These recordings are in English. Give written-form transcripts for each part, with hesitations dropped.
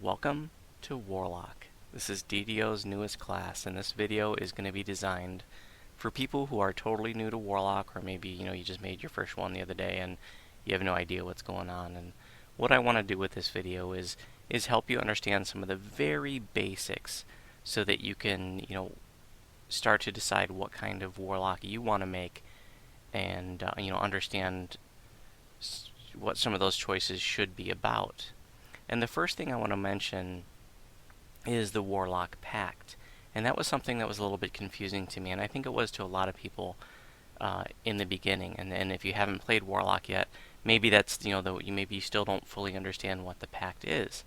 Welcome to Warlock. This is DDO's newest class, and this video is going to be designed for people who are totally new to Warlock, or maybe you just made your first one the other day and you have no idea what's going on. And what I want to do with this video is help you understand some of the very basics so that you can start to decide what kind of Warlock you want to make, and understand what some of those choices should be about. And the first thing I want to mention is the Warlock Pact. And that was something that was a little bit confusing to me, and I think it was to a lot of people in the beginning. And if you haven't played Warlock yet, maybe that's maybe you still don't fully understand what the Pact is,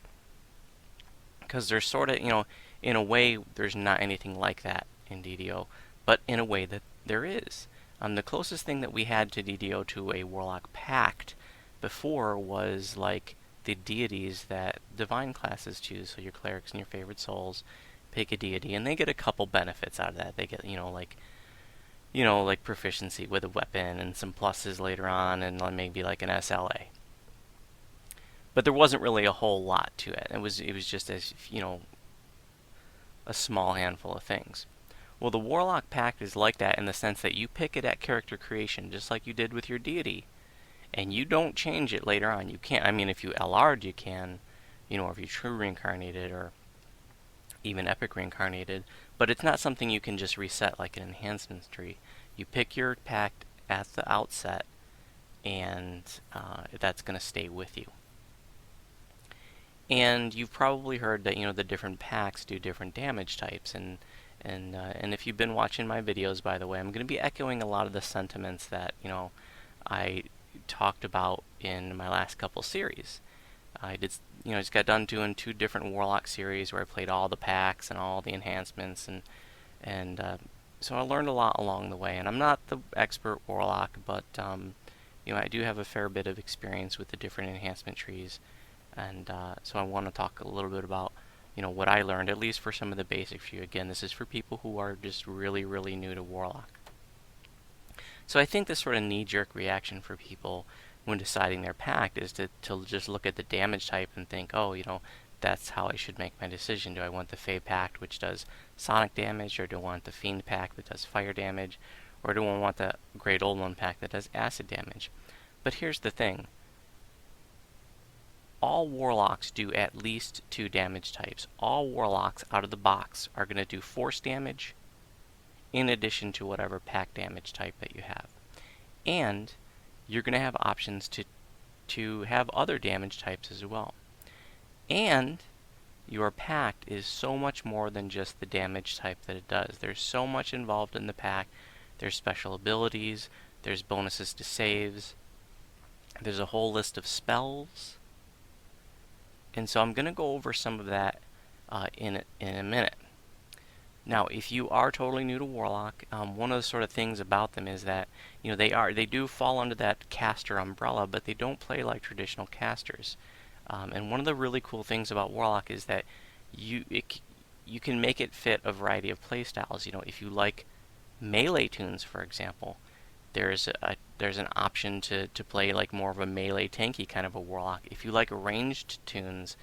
because there's sort of in a way there's not anything like that in DDO, but in a way that there is. The closest thing that we had to DDO to a Warlock Pact before was like the deities that divine classes choose. So your clerics and your favorite souls pick a deity, and they get a couple benefits out of that. They get like proficiency with a weapon and some pluses later on, and maybe like an SLA. But there wasn't really a whole lot to it. It was just a small handful of things. Well, the Warlock Pact is like that in the sense that you pick it at character creation, just like you did with your deity. And you don't change it later on. You can't. I mean, if you LR'd, you can, or if you true reincarnated or even epic reincarnated. But it's not something you can just reset like an enhancements tree. You pick your pact at the outset, and that's going to stay with you. And you've probably heard that the different pacts do different damage types, and if you've been watching my videos, by the way, I'm going to be echoing a lot of the sentiments that I talked about in my last couple series. I did, just got done doing 2 different Warlock series where I played all the packs and all the enhancements, and so I learned a lot along the way. And I'm not the expert Warlock, but I do have a fair bit of experience with the different enhancement trees, and so I want to talk a little bit about what I learned, at least for some of the basics for you. Again, this is for people who are just really, really new to Warlock. So I think this sort of knee-jerk reaction for people when deciding their pact is to just look at the damage type and think, oh, that's how I should make my decision. Do I want the Fey Pact, which does sonic damage, or do I want the Fiend Pact that does fire damage, or do I want the Great Old One Pact that does acid damage? But here's the thing. All Warlocks do at least 2 damage types. All Warlocks out of the box are going to do force damage, in addition to whatever pack damage type that you have. And you're going to have options to have other damage types as well. And your pact is so much more than just the damage type that it does. There's so much involved in the pact. There's special abilities, there's bonuses to saves, there's a whole list of spells. And so I'm going to go over some of that in a minute. Now, if you are totally new to Warlock, one of the sort of things about them is that they do fall under that caster umbrella, but they don't play like traditional casters. And one of the really cool things about Warlock is that you can make it fit a variety of playstyles. If you like melee tunes, for example, there's an option to play like more of a melee tanky kind of a Warlock. If you like ranged tunes,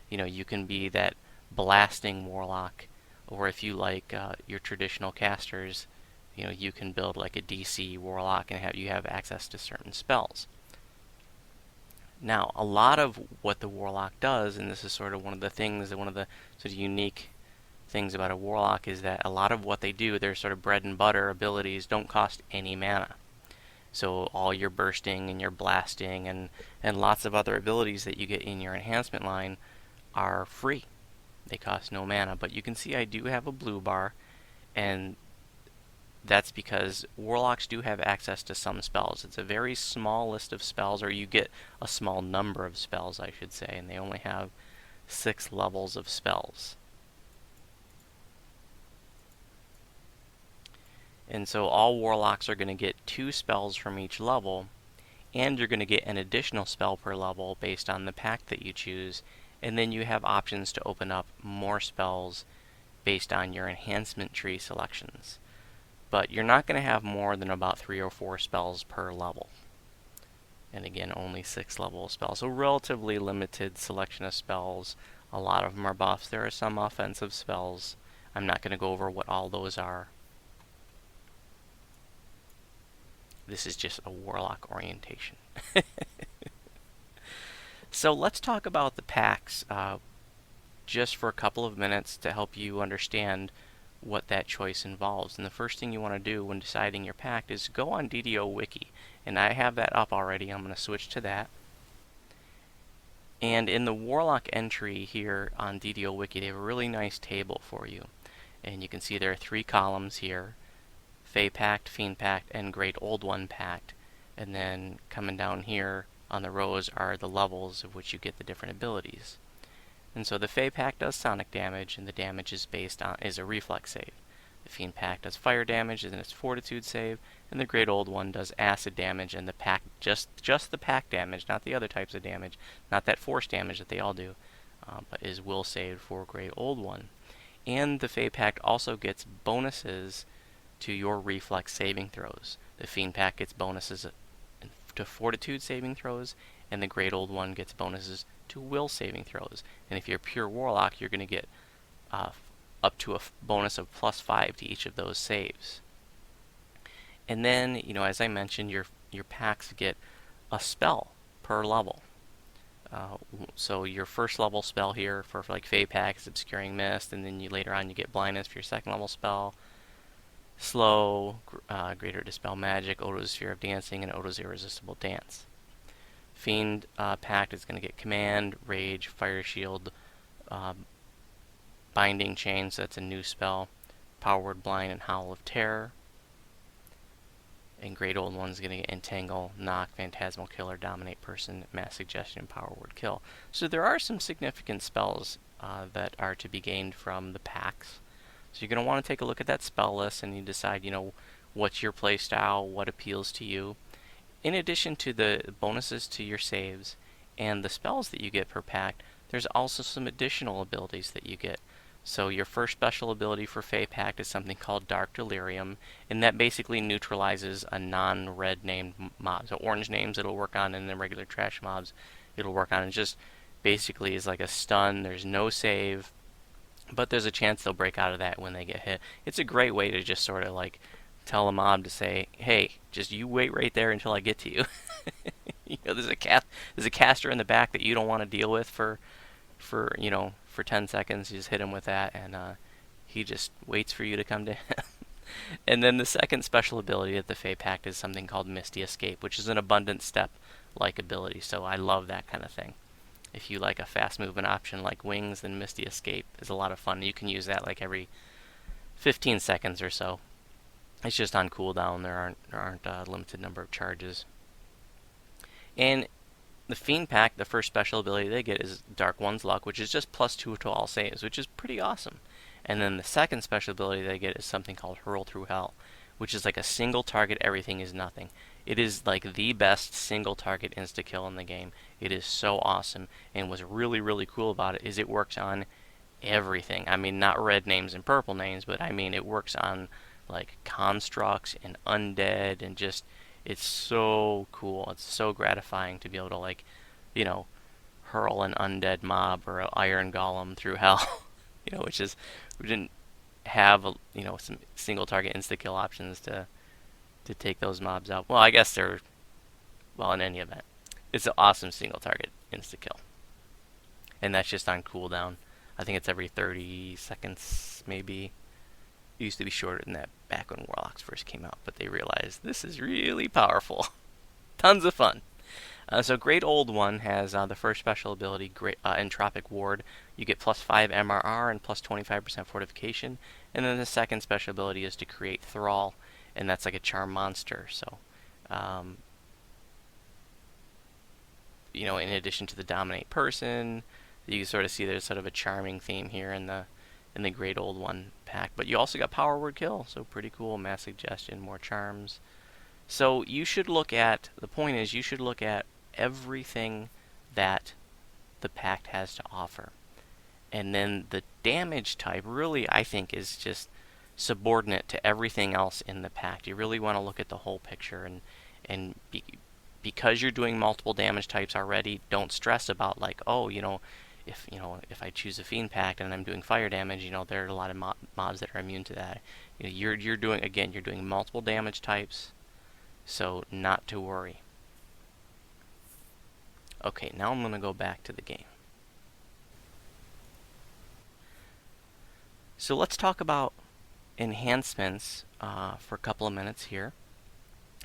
you can be that blasting Warlock. Or if you like your traditional casters, you can build like a DC Warlock and have access to certain spells. Now, a lot of what the Warlock does, and this is sort of one of the sort of unique things about a Warlock, is that a lot of what they do, their sort of bread and butter abilities, don't cost any mana. So all your bursting and your blasting and lots of other abilities that you get in your enhancement line are free. They cost no mana, but you can see I do have a blue bar, and that's because Warlocks do have access to some spells. It's a very small list of spells, or you get a small number of spells, I should say, and they only have 6 levels of spells. And so all Warlocks are going to get 2 spells from each level, and you're going to get an additional spell per level based on the pact that you choose. And then you have options to open up more spells based on your enhancement tree selections. But you're not going to have more than about 3 or 4 spells per level. And again, only 6 level spells. So relatively limited selection of spells, A lot of them are buffs. There are some offensive spells. I'm not going to go over what all those are. This is just a Warlock orientation. So let's talk about the packs just for a couple of minutes to help you understand what that choice involves. And the first thing you want to do when deciding your pack is go on DDO Wiki. And I have that up already. I'm going to switch to that. And in the Warlock entry here on DDO Wiki, they have a really nice table for you. And you can see there are 3 columns here: Fey Pact, Fiend Pact, and Great Old One Pact. And then coming down here on the rows are the levels of which you get the different abilities. And so the Fey Pact does sonic damage, and the damage is based on a reflex save. The Fiend Pact does fire damage, and it's fortitude save. And the Great Old One does acid damage, and the pack just the pack damage, not the other types of damage, not that force damage that they all do, but is will saved for Great Old One. And the Fey Pact also gets bonuses to your reflex saving throws. The Fiend Pact gets bonuses to fortitude saving throws, and the Great Old One gets bonuses to will saving throws. And if you're pure Warlock, you're going to get up to a bonus of +5 to each of those saves. And then, as I mentioned, your packs get a spell per level. So your first level spell here for like Fey Pack is Obscuring Mist, and then later on you get Blindness for your second level spell. Slow, Greater Dispel Magic, Odo's Sphere of Dancing, and Odo's Irresistible Dance. Fiend Pact is going to get Command, Rage, Fire Shield, Binding Chains, that's a new spell, Power Word Blind, and Howl of Terror. And Great Old One's going to get Entangle, Knock, Phantasmal Killer, Dominate Person, Mass Suggestion, Power Word Kill. So there are some significant spells that are to be gained from the packs. So you're going to want to take a look at that spell list and you decide, what's your play style, what appeals to you. In addition to the bonuses to your saves and the spells that you get per pack, there's also some additional abilities that you get. So your first special ability for Fey Pact is something called Dark Delirium, and that basically neutralizes a non-red named mob. So orange names it'll work on, and then regular trash mobs it'll work on. It just basically is like a stun. There's no save, but there's a chance they'll break out of that when they get hit. It's a great way to just sort of like tell a mob to say, hey, just you wait right there until I get to you. There's a caster in the back that you don't want to deal with for 10 seconds. You just hit him with that, and he just waits for you to come to him. And then the second special ability of the Fey Pact is something called Misty Escape, which is an abundant step-like ability. So I love that kind of thing. If you like a fast movement option like Wings, then Misty Escape is a lot of fun. You can use that like every 15 seconds or so. It's just on cooldown. There aren't a limited number of charges. And the Fiend Pact, the first special ability they get is Dark One's Luck, which is just +2 to all saves, which is pretty awesome. And then the second special ability they get is something called Hurl Through Hell, which is like a single target, everything is nothing. It is like the best single target insta-kill in the game. It is so awesome, and what's really, really cool about it is it works on everything. I mean, not red names and purple names, but I mean, it works on like constructs and undead, and just, it's so cool. It's so gratifying to be able to hurl an undead mob or an iron golem through hell. Which is, we didn't have some single target insta kill options to take those mobs out. Well, I guess in any event, it's an awesome single target insta kill, and that's just on cooldown. I think it's every 30 seconds maybe. It used to be shorter than that back when Warlocks first came out, but they realized this is really powerful. Tons of fun. So Great Old One has the first special ability, Entropic Ward. You get +5 MRR and +25% fortification. And then the second special ability is to create Thrall, and that's like a charm monster. So, in addition to the Dominate Person, you can sort of see there's sort of a charming theme here in the Great Old One pack. But you also got Power Word Kill, so pretty cool. Mass Suggestion, more charms. So the point is you should look at everything that the pact has to offer. And then the damage type really, I think, is just subordinate to everything else in the pact. You really want to look at the whole picture, because you're doing multiple damage types already, don't stress about like, if I choose a Fiend Pact and I'm doing fire damage, there are a lot of mobs that are immune to that. You're doing multiple damage types, so not to worry. Okay, now I'm going to go back to the game. So let's talk about enhancements for a couple of minutes here.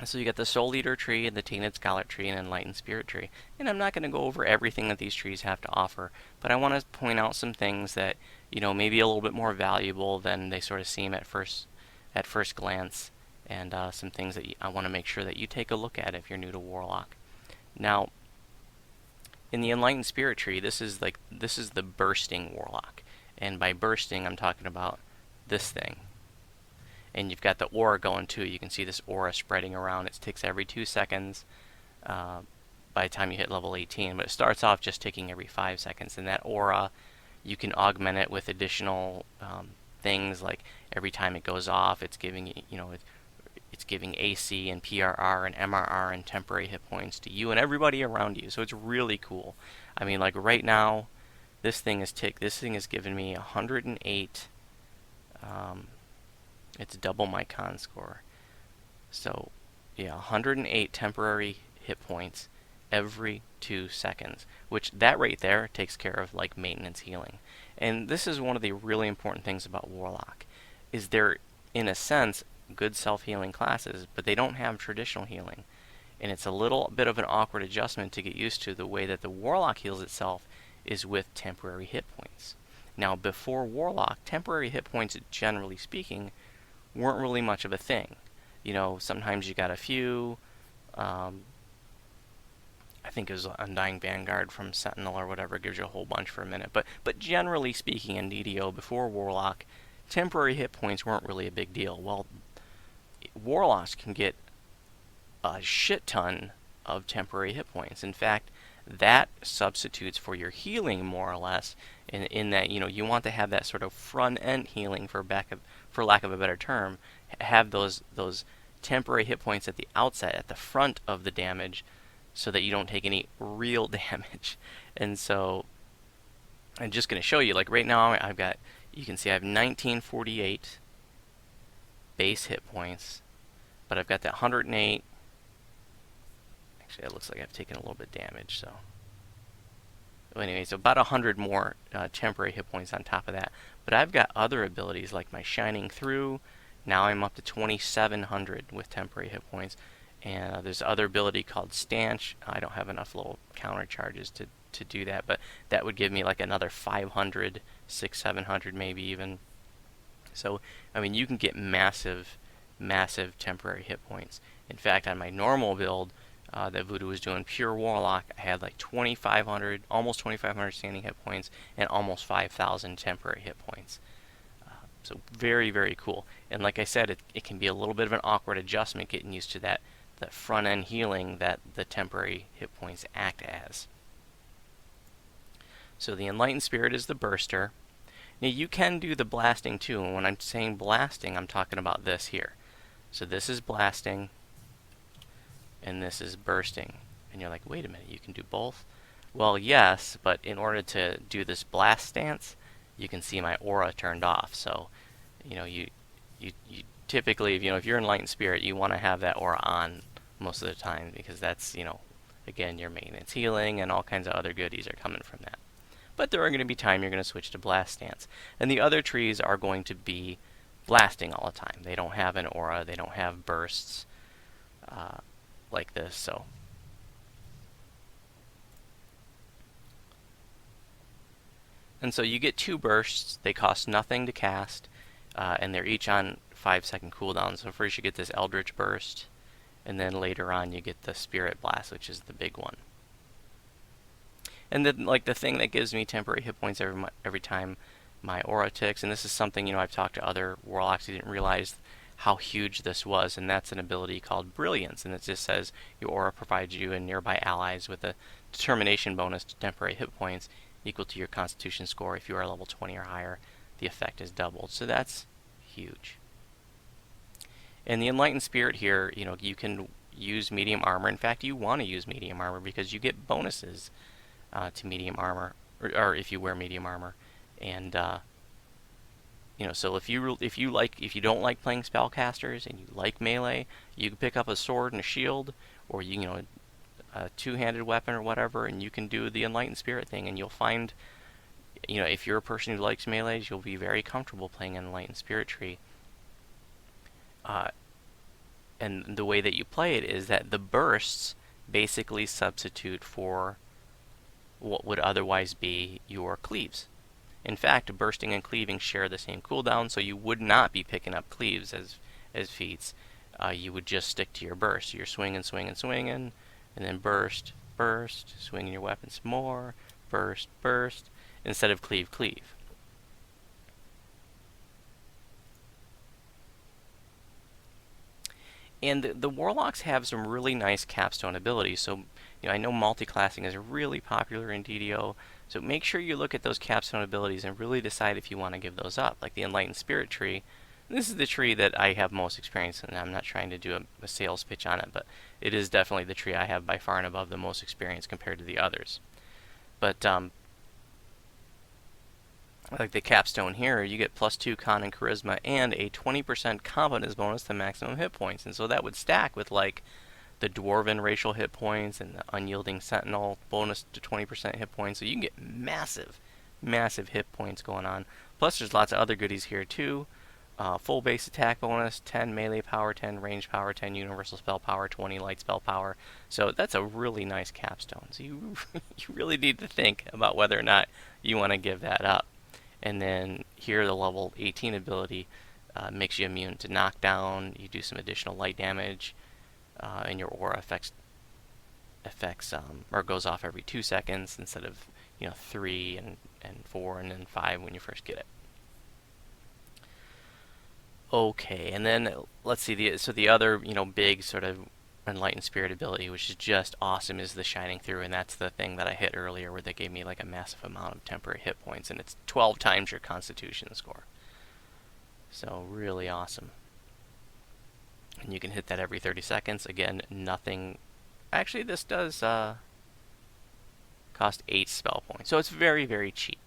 So you got the Soul Eater tree, and the Tainted Scholar tree, and Enlightened Spirit tree. And I'm not going to go over everything that these trees have to offer, but I want to point out some things that, may be a little bit more valuable than they sort of seem at first glance, and some things that I want to make sure that you take a look at if you're new to Warlock. Now, in the Enlightened Spirit tree, this is the bursting Warlock. And by bursting, I'm talking about this thing. And you've got the aura going too. You can see this aura spreading around. It ticks every 2 seconds by the time you hit level 18. But it starts off just ticking every 5 seconds. And that aura, you can augment it with additional things, like every time it goes off, it's giving it's giving AC and PRR and MRR and temporary hit points to you and everybody around you. So it's really cool. I mean, like right now, this thing is giving me 108. It's double my con score. So, yeah, 108 temporary hit points every 2 seconds, which that right there takes care of like maintenance healing. And this is one of the really important things about Warlock, is they're, in a sense, good self-healing classes, but they don't have traditional healing. And it's a little bit of an awkward adjustment to get used to. The way that the Warlock heals itself is with temporary hit points. Now, before Warlock, temporary hit points, generally speaking, weren't really much of a thing. Sometimes you got a few. I think it was Undying Vanguard from Sentinel or whatever, gives you a whole bunch for a minute. But generally speaking, in DDO, before Warlock, temporary hit points weren't really a big deal. Well, Warlocks can get a shit ton of temporary hit points. In fact, that substitutes for your healing more or less, in that you want to have that sort of front end healing, for lack of a better term, have those temporary hit points at the outset, at the front of the damage, so that you don't take any real damage. And so I'm just going to show you, like right now you can see I have 1948 base hit points, but I've got that 108. Actually, it looks like I've taken a little bit damage, so. Well, anyway, so about 100 more temporary hit points on top of that. But I've got other abilities like my Shining Through. Now I'm up to 2,700 with temporary hit points. And there's other ability called Stanch. I don't have enough little counter charges to do that, but that would give me like another 500, 600, 700 maybe even. So, I mean, you can get massive temporary hit points. In fact, on my normal build, that Voodoo was doing, pure Warlock, I had like 2,500, almost 2,500 standing hit points, and almost 5,000 temporary hit points. So very, very cool. And like I said, it can be a little bit of an awkward adjustment getting used to that front end healing that the temporary hit points act as. So the Enlightened Spirit is the burster. Now you can do the blasting too, and when I'm saying blasting, I'm talking about this here. So this is blasting, and this is bursting. And you're like, wait a minute, you can do both? Well, yes, but in order to do this blast stance, you can see my aura turned off. So, you typically, if you're Enlightened Spirit, you want to have that aura on most of the time, because that's, again, your maintenance healing and all kinds of other goodies are coming from that. But there are going to be times you're going to switch to blast stance. And the other trees are going to be blasting all the time. They don't have an aura, they don't have bursts like this, so. And so you get 2 bursts. They cost nothing to cast, and they're each on 5-second cooldown. So first you get this Eldritch Burst, and then later on you get the Spirit Blast, which is the big one. And then, like, the thing that gives me temporary hit points every time my aura ticks, and this is something, I've talked to other Warlocks who didn't realize how huge this was, and that's an ability called Brilliance, and it just says your aura provides you and nearby allies with a determination bonus to temporary hit points equal to your Constitution score. If you are level 20 or higher, the effect is doubled. So that's huge. And the Enlightened Spirit here, you can use medium armor. In fact, you want to use medium armor because you get bonuses to medium armor, or if you wear medium armor. And you know, so if you don't like playing spellcasters and you like melee, you can pick up a sword and a shield, or you know, a two-handed weapon or whatever, and you can do the Enlightened Spirit thing, and you'll find, you know, if you're a person who likes melees, you'll be very comfortable playing an Enlightened Spirit tree. And the way that you play it is that the bursts basically substitute for what would otherwise be your cleaves. In fact, bursting and cleaving share the same cooldown, so you would not be picking up cleaves as feats. You would just stick to your burst. So you're swinging, swinging, swinging, and then burst, burst, swinging your weapons more, burst, burst, instead of cleave, cleave. And the Warlocks have some really nice capstone abilities. So, you know, I know multi-classing is really popular in DDO, so make sure you look at those capstone abilities and really decide if you want to give those up. Like the Enlightened Spirit tree, this is the tree that I have most experience in. I'm not trying to do a sales pitch on it, but it is definitely the tree I have by far and above the most experience compared to the others. But like the capstone here, you get +2 con and charisma and a 20% competence bonus to maximum hit points. And so that would stack with like the dwarven racial hit points and the unyielding sentinel bonus to 20% hit points. So you can get massive, massive hit points going on. Plus there's lots of other goodies here too. Full base attack bonus, 10 melee power, 10 range power, 10 universal spell power, 20 light spell power. So that's a really nice capstone. So you really need to think about whether or not you want to give that up. And then here the level 18 ability makes you immune to knockdown. You do some additional light damage, and your aura affects or goes off every 2 seconds instead of 3 and 4 and then 5 when you first get it. Okay, and then let's see the other big sort of Enlightened Spirit ability, which is just awesome, is the Shining Through, and that's the thing that I hit earlier where they gave me like a massive amount of temporary hit points, and it's 12 times your Constitution score. So really awesome. And you can hit that every 30 seconds. Again, nothing. Actually, this does cost 8 spell points, so it's very, very cheap.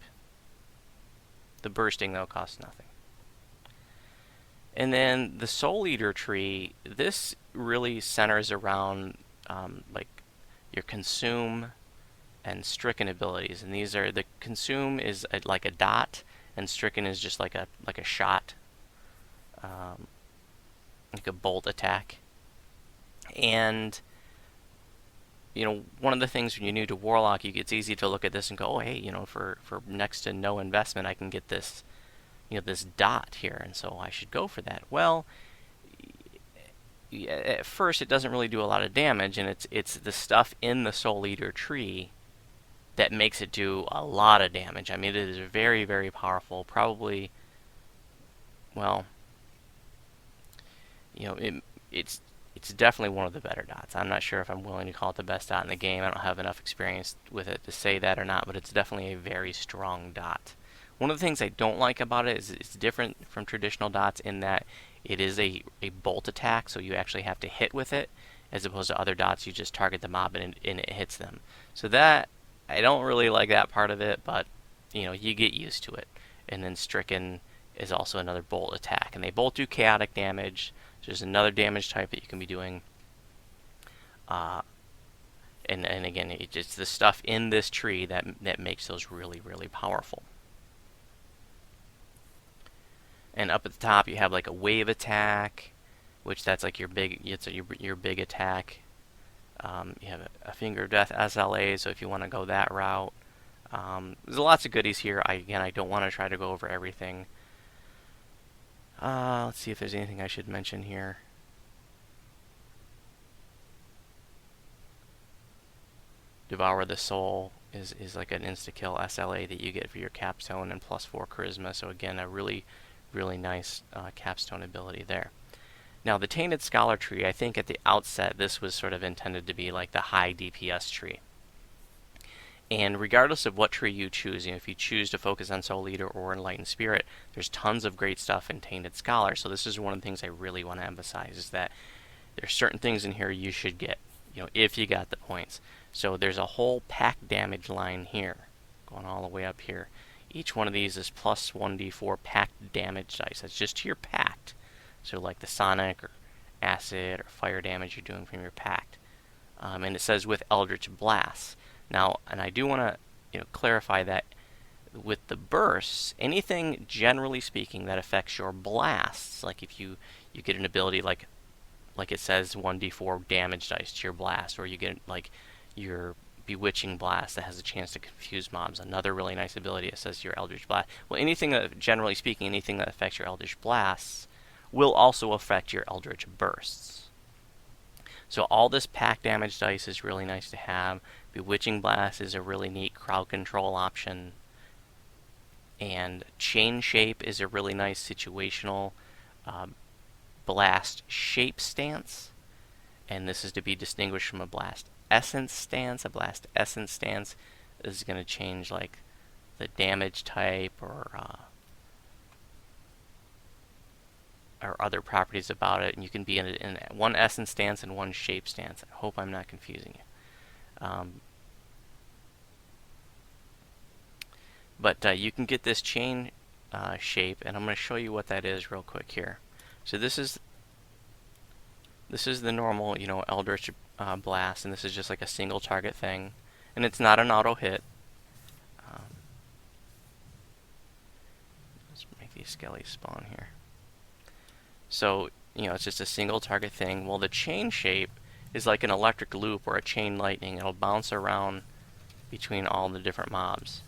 The bursting, though, costs nothing. And then the Soul Eater tree, this really centers around like your consume and stricken abilities. And these are, the consume is like a dot, and stricken is just like a shot, like a bolt attack. And one of the things when you're new to Warlock, it's easy to look at this and go, oh hey, for next to no investment, I can get this. This dot here, and so I should go for that. Well, at first it doesn't really do a lot of damage, and it's the stuff in the Soul Eater tree that makes it do a lot of damage. I mean, it is very, very powerful. Probably, well, it's definitely one of the better dots. I'm not sure if I'm willing to call it the best dot in the game. I don't have enough experience with it to say that or not, but it's definitely a very strong dot. One of the things I don't like about it is it's different from traditional dots in that it is a bolt attack, so you actually have to hit with it, as opposed to other dots you just target the mob and it hits them. So that, I don't really like that part of it, but you get used to it. And then stricken is also another bolt attack, and they both do chaotic damage. So there's another damage type that you can be doing. And again, it's just the stuff in this tree that makes those really, really powerful. And up at the top, you have like a wave attack, which that's like your big, your big attack. You have a Finger of Death SLA, so if you want to go that route, there's lots of goodies here. I don't want to try to go over everything. Let's see if there's anything I should mention here. Devour the Soul is like an insta-kill SLA that you get for your capstone and +4 charisma. So again, a really nice capstone ability there. Now the Tainted Scholar tree, I think at the outset this was sort of intended to be like the high DPS tree. And regardless of what tree you choose, if you choose to focus on Soul Eater or Enlightened Spirit, there's tons of great stuff in Tainted Scholar. So this is one of the things I really want to emphasize, is that there's certain things in here you should get, if you got the points. So there's a whole pack damage line here. going all the way up here. Each one of these is plus 1d4 packed damage dice. That's just to your packed. So like the sonic or acid or fire damage you're doing from your pact. And it says with Eldritch Blasts. Now, and I do want to clarify that with the bursts, anything generally speaking that affects your blasts, like if you get an ability like it says 1d4 damage dice to your blast, or you get like your Bewitching Blast that has a chance to confuse mobs, another really nice ability that says your Eldritch Blast. Well, anything that, generally speaking, anything that affects your Eldritch Blasts will also affect your Eldritch Bursts. So all this pack damage dice is really nice to have. Bewitching Blast is a really neat crowd control option. And Chain Shape is a really nice situational blast shape stance. And this is to be distinguished from a blast essence stance. A blast essence stance is going to change like the damage type or other properties about it, and you can be in one essence stance and one shape stance. I hope I'm not confusing you. But you can get this chain shape, and I'm going to show you what that is real quick here. So this is the normal, Eldritch Blast, and this is just like a single target thing, and it's not an auto hit. Let's make these skellies spawn here. So, it's just a single target thing. Well, the chain shape is like an electric loop or a chain lightning. It'll bounce around between all the different mobs.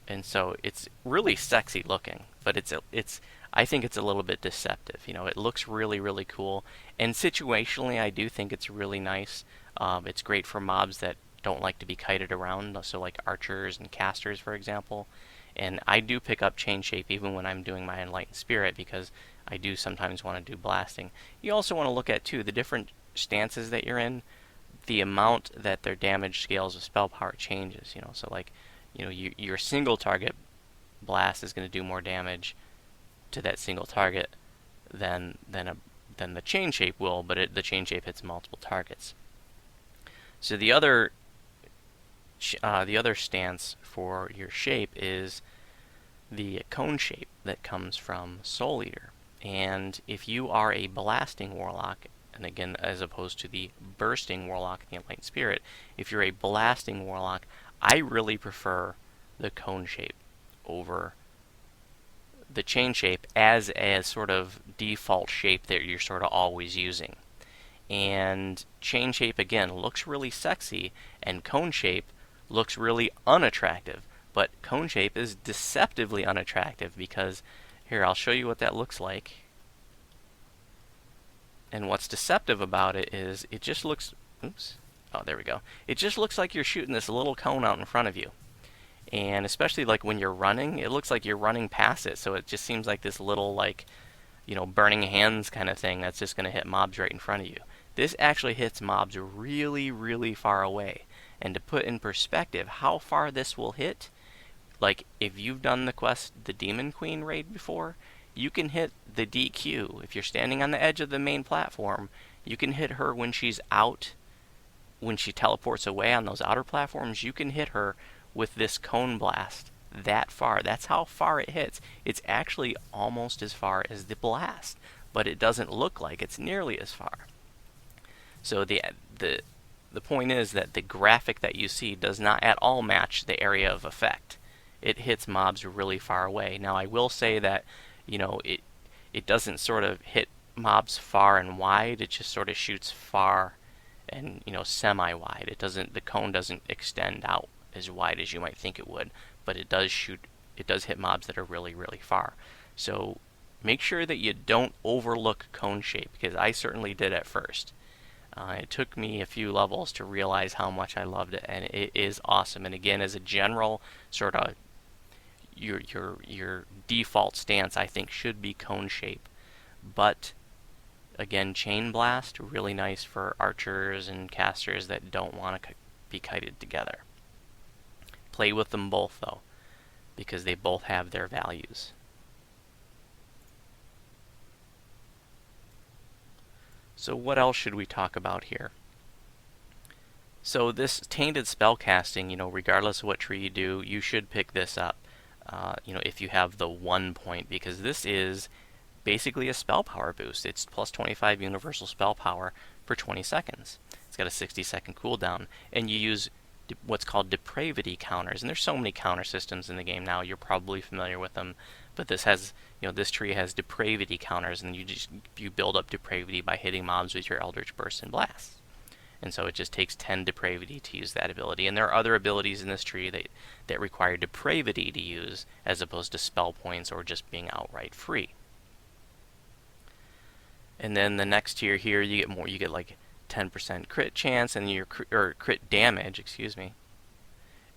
And so it's really sexy looking, but I think it's a little bit deceptive. It looks really, really cool. And situationally, I do think it's really nice. It's great for mobs that don't like to be kited around, so like archers and casters, for example. And I do pick up chain shape even when I'm doing my Enlightened Spirit, because I do sometimes want to do blasting. You also want to look at, too, the different stances that you're in, the amount that their damage scales of spell power changes. So like, your single target blast is going to do more damage to that single target than the chain shape will, but the chain shape hits multiple targets. So the other stance for your shape is the cone shape that comes from Soul Eater. And if you are a blasting warlock, and again, as opposed to the bursting warlock in the Enlightened Spirit, if you're a blasting warlock, I really prefer the cone shape over the chain shape as a sort of default shape that you're sort of always using. And chain shape, again, looks really sexy, and cone shape looks really unattractive. But cone shape is deceptively unattractive because, here, I'll show you what that looks like. And what's deceptive about it is it just looks, oops, oh, there we go. It just looks like you're shooting this little cone out in front of you. And especially like when you're running, it looks like you're running past it. So it just seems like this little, like, burning hands kind of thing that's just going to hit mobs right in front of you. This actually hits mobs really, really far away. And to put in perspective how far this will hit, like if you've done the quest, the Demon Queen raid before, you can hit the DQ. If you're standing on the edge of the main platform, you can hit her when she's out, when she teleports away on those outer platforms. You can hit her with this cone blast that far. That's how far it hits. It's actually almost as far as the blast, but it doesn't look like it's nearly as far. So the point is that the graphic that you see does not at all match the area of effect. It hits mobs really far away. Now, I will say that it doesn't sort of hit mobs far and wide. It just sort of shoots far and semi-wide. The cone doesn't extend out as wide as you might think it would, but it does hit mobs that are really, really far. So make sure that you don't overlook cone shape, because I certainly did at first. It took me a few levels to realize how much I loved it, and it is awesome. And again, as a general sort of your default stance, I think, should be cone shape. But again, chain blast, really nice for archers and casters that don't want to be kited together. Play with them both, though, because they both have their values. So what else should we talk about here? So this tainted spellcasting, regardless of what tree you do, you should pick this up. If you have the 1 point, because this is basically a spell power boost. It's plus 25 universal spell power for 20 seconds. It's got a 60-second cooldown, and you use what's called depravity counters. And there's so many counter systems in the game now. You're probably familiar with them, but this tree has depravity counters, and you build up depravity by hitting mobs with your Eldritch Bursts and Blasts. And so it just takes 10 depravity to use that ability. And there are other abilities in this tree that require depravity to use, as opposed to spell points or just being outright free. And then the next tier here, you get more. You get like 10% crit chance and or crit damage, excuse me.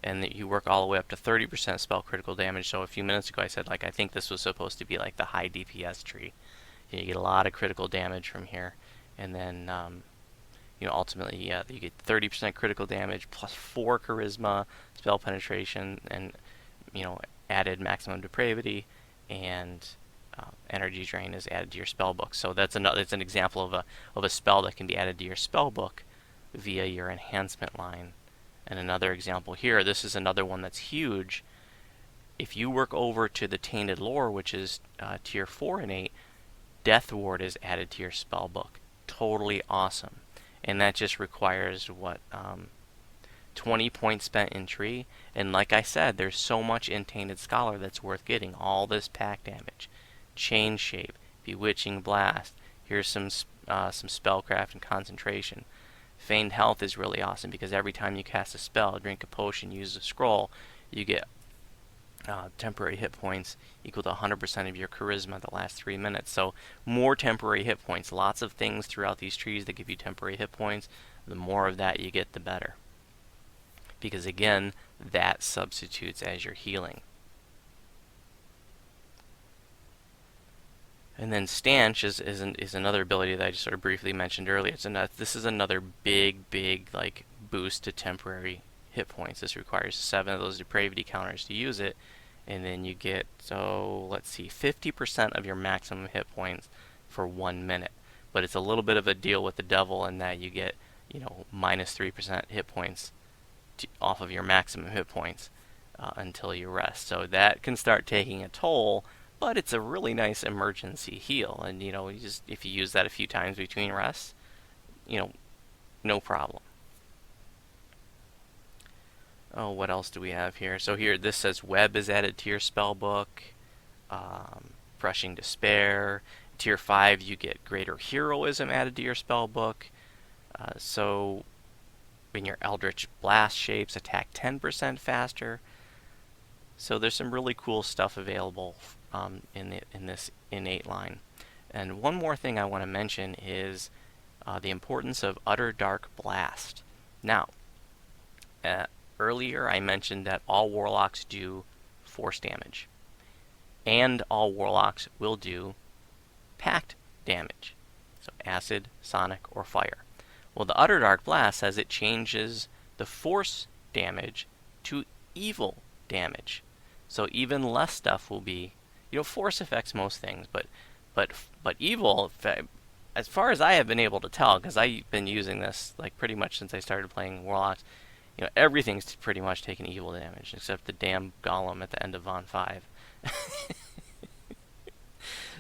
And you work all the way up to 30% spell critical damage. So a few minutes ago I said I think this was supposed to be like the high DPS tree. You get a lot of critical damage from here, and then ultimately you get 30% critical damage plus 4 charisma, spell penetration, and added maximum depravity, and energy drain is added to your spell book. So it's an example of a spell that can be added to your spell book via your enhancement line. And another example here, this is another one that's huge. If you work over to the Tainted Lore, which is tier 4 and 8, Death Ward is added to your spell book. Totally awesome. And that just requires 20 points spent in tree. And like I said, there's so much in Tainted Scholar that's worth getting. All this pack damage, Chain Shape, Bewitching Blast. Here's some spellcraft and concentration. Feigned Health is really awesome because every time you cast a spell, drink a potion, use a scroll, you get temporary hit points equal to 100% of your charisma the last 3 minutes. So more temporary hit points. Lots of things throughout these trees that give you temporary hit points. The more of that you get, the better. Because again, that substitutes as your healing. And then Stanch is another ability that I just sort of briefly mentioned earlier. This is another big boost to temporary hit points. This requires 7 of those depravity counters to use it, and then you get 50% of your maximum hit points for 1 minute. But it's a little bit of a deal with the devil in that you get minus 3% hit points off of your maximum hit points until you rest. So that can start taking a toll. But it's a really nice emergency heal, and if you use that a few times between rests, no problem. Oh, what else do we have here? So here, this says Web is added to your spell book. Crushing Despair. Tier 5, you get Greater Heroism added to your spell book. So when your Eldritch Blast shapes attack 10% faster. So there's some really cool stuff available in this innate line. And one more thing I want to mention is the importance of Utter Dark Blast. Now, earlier I mentioned that all Warlocks do force damage, and all Warlocks will do pact damage, so acid, sonic, or fire. Well, the Utter Dark Blast says it changes the force damage to evil damage. So even less stuff will be, force affects most things, but evil, as far as I have been able to tell, because I've been using this pretty much since I started playing Warlocks, everything's pretty much taking evil damage except the damn Golem at the end of Von 5.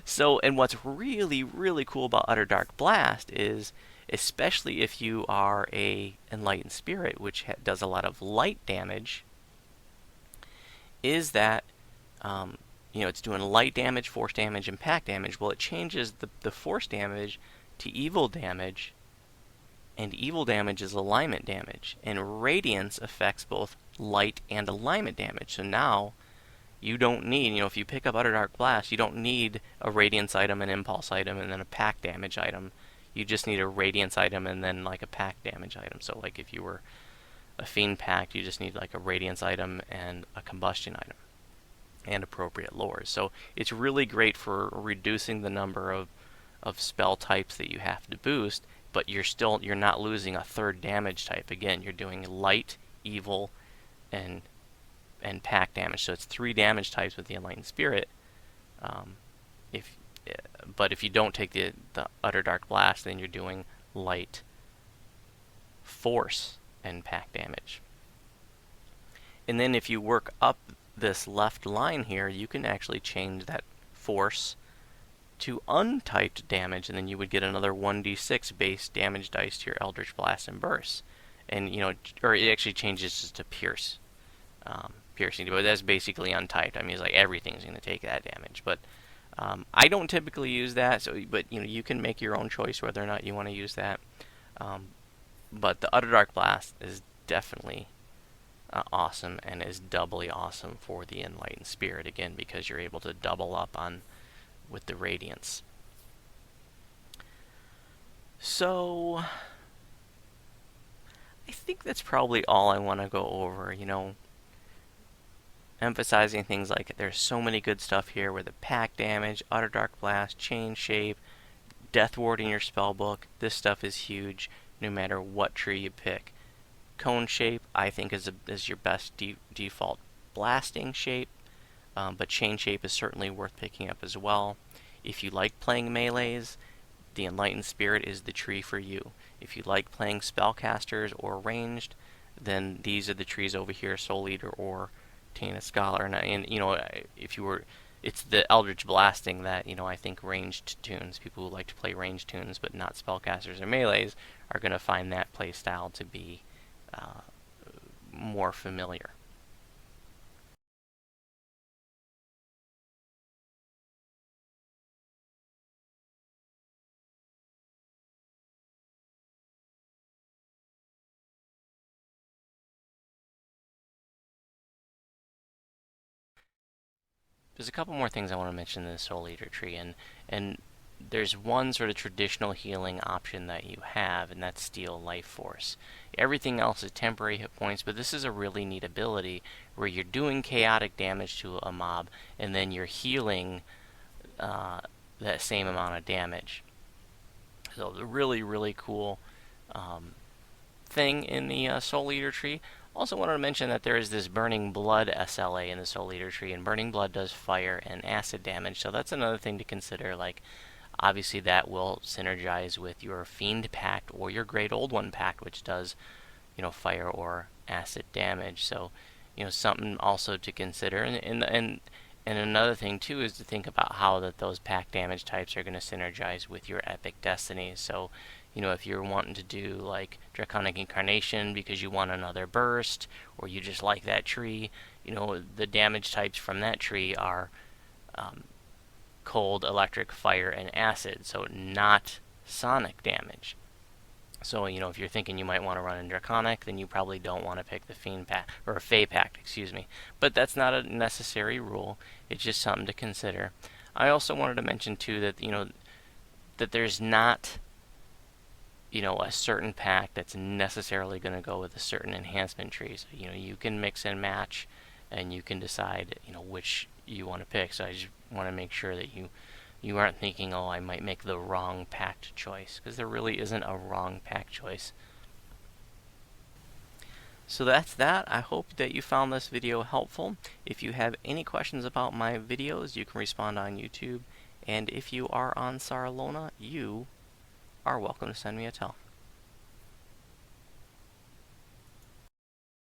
So, and what's really, really cool about Utter Dark Blast is, especially if you are a Enlightened Spirit, which does a lot of light damage, is that it's doing light damage, force damage, and pack damage. Well, it changes the force damage to evil damage, and evil damage is alignment damage, and Radiance affects both light and alignment damage. So now you don't need, if you pick up Utter Dark Blast, you don't need a Radiance item, an Impulse item, and then a pack damage item. You just need a Radiance item and then a pack damage item. So if you were a Fiend Pact, you just need a Radiance item and a Combustion item and appropriate lores. So it's really great for reducing the number of spell types that you have to boost, but you're not losing a third damage type. Again, you're doing light, evil, and pack damage. So it's 3 damage types with the Enlightened Spirit. But if you don't take the Utter Dark Blast, then you're doing light, force, and pack damage. And then if you work up this left line here, you can actually change that force to untyped damage, and then you would get another 1d6 base damage dice to your Eldritch Blast and Burst. And, or it actually changes just to piercing, but that's basically untyped. I mean, it's like everything's going to take that damage. But I don't typically use that, but you can make your own choice whether or not you want to use that. But the Underdark Blast is definitely awesome, and is doubly awesome for the Enlightened Spirit, again, because you're able to double up on with the Radiance. So I think that's probably all I want to go over, emphasizing things like there's so many good stuff here with the pack damage, Underdark Blast, Chain Shape, Death Ward in your spellbook. This stuff is huge no matter what tree you pick. Cone Shape, I think, is your best default blasting shape, but Chain Shape is certainly worth picking up as well. If you like playing melees, the Enlightened Spirit is the tree for you. If you like playing spellcasters or ranged, then these are the trees over here, Soul Eater or Tainted Scholar. And if you were, it's the Eldritch Blasting that, I think ranged tunes, people who like to play ranged tunes but not spellcasters or melees, are going to find that playstyle to be more familiar. There's a couple more things I want to mention in the Soul Eater tree, and there's one sort of traditional healing option that you have, and that's Steal Life Force. Everything else is temporary hit points, but this is a really neat ability where you're doing chaotic damage to a mob, and then you're healing that same amount of damage. So the really, really cool thing in the Soul Eater tree. Also wanted to mention that there is this Burning Blood SLA in the Soul Eater tree, and Burning Blood does fire and acid damage, so that's another thing to consider. Like, obviously that will synergize with your Fiend Pact or your Great Old One Pact, which does, fire or acid damage. So, something also to consider. And another thing too is to think about how those pack damage types are going to synergize with your Epic Destinies. So, if you're wanting to do like Draconic Incarnation because you want another burst, or you just like that tree, the damage types from that tree are cold, electric, fire, and acid, so not sonic damage. So, if you're thinking you might want to run in Draconic, then you probably don't want to pick the Fiend Pact, or Fey Pact, excuse me. But that's not a necessary rule. It's just something to consider. I also wanted to mention, too, that, that there's not a certain pack that's necessarily going to go with a certain enhancement tree. So, you can mix and match, and you can decide, which you want to pick. So I just want to make sure that you aren't thinking, oh, I might make the wrong pact choice, because there really isn't a wrong pact choice. So that's that. I hope that you found this video helpful. If you have any questions about my videos, you can respond on YouTube. And if you are on Saralona, you are welcome to send me a tell.